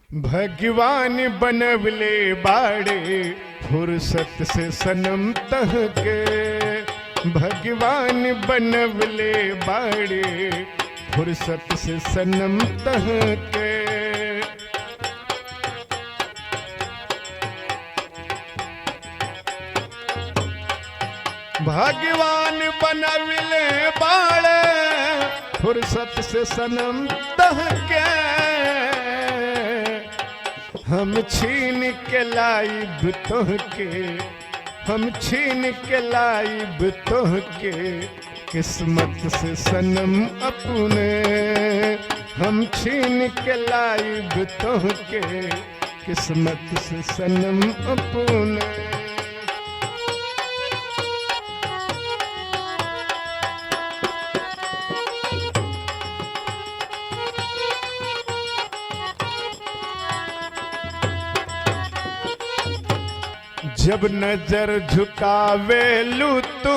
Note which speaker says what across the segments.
Speaker 1: भगवान बनवले बाड़े फुर्सत से सनम तह के। भगवान बनवले बाड़े फुर्सत से सनम तह के। भगवान बनवले बाड़े फुर्सत से सनम तह के। हम छीन के लाइब तोहके, हम छीन के लाइब तोहके किस्मत से सनम अपने। हम छीन के लाइब तोहके किस्मत से सनम अपने। जब नजर झुकावे लू तू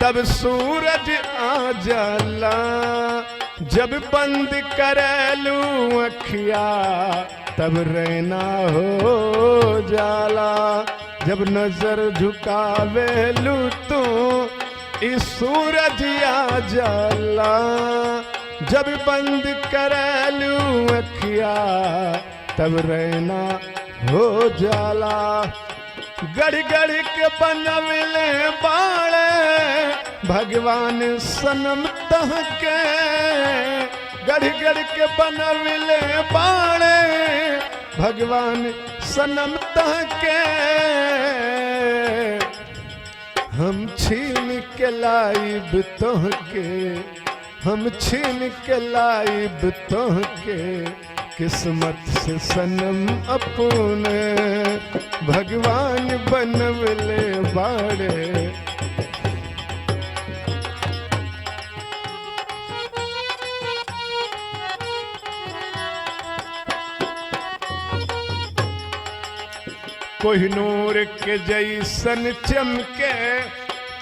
Speaker 1: तब सूरज आ जाला। जब बंद करलू अखिया तब रैना हो जाला। जब नजर झुकावे लू तू इस सूरज आ जाला। जब बंद करलू अखिया तब रैना हो जाला। गड़ गड़ के बनवले बाड़े भगवान सनम तह के। गड़ गड़ के बनवले बाड़े भगवान सनम तह के। हम छीन के लाइब तोहके, हम छीन के लाइब तोहके किस्मत से सनम अपने। भगवान बनवले बाड़े कोहिनूर के जैसन चमके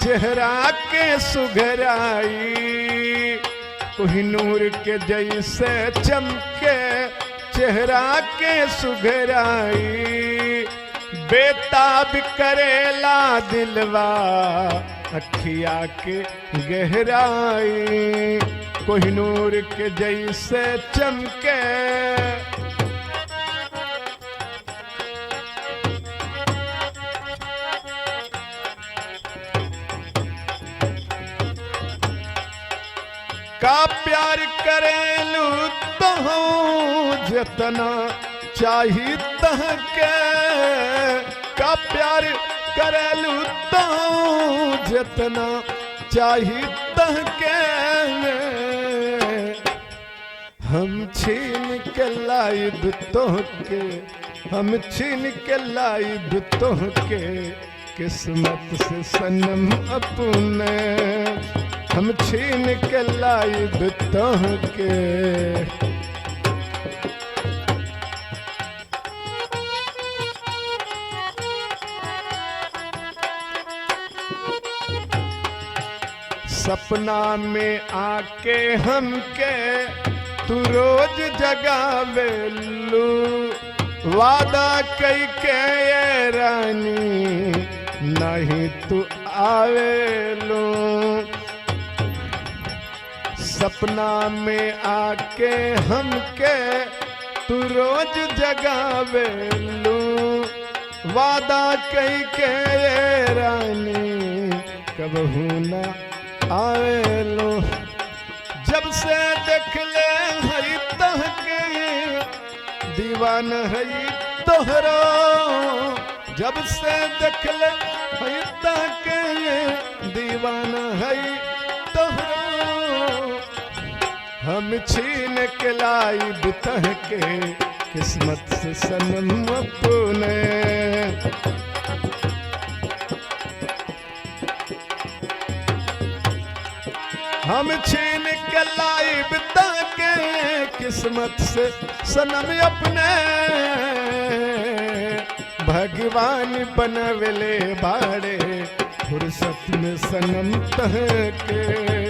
Speaker 1: चेहरा के सुघराई। कोहिनूर के जैसे चमके चेहरा के सुघराई। बेताब करेला दिलवा अखिया के गहराई। कोहिनूर के जैसे चमके का प्यार करेलू तो जतना चाही तह के। का प्यार करेलू तो जतना चाही तह के। हम छीन के लाइब तोहके, हम छीन के लाइब तोहके किस्मत से सनम अपने। हम छीन के लाइब तोहके सपना में आके हमके तू रोज जगावेलू। वादा कई के ये रानी नहीं तू आवेलू। सपना में आके हमके तू रोज जगावेलू। वादा कई के ये रानी कबहू न आवेलू। जब से देख ले हई तहके दीवान हई तोहरो। जब से देख ले हई तहके दीवान हई तोहरो। हम छीन के लाइब तहके किस्मत से सनम अपने। हम छीन के लाइब तहके किस्मत से सनम अपने। भगवान बनवले बाड़े फुर्सत में सनम तहके।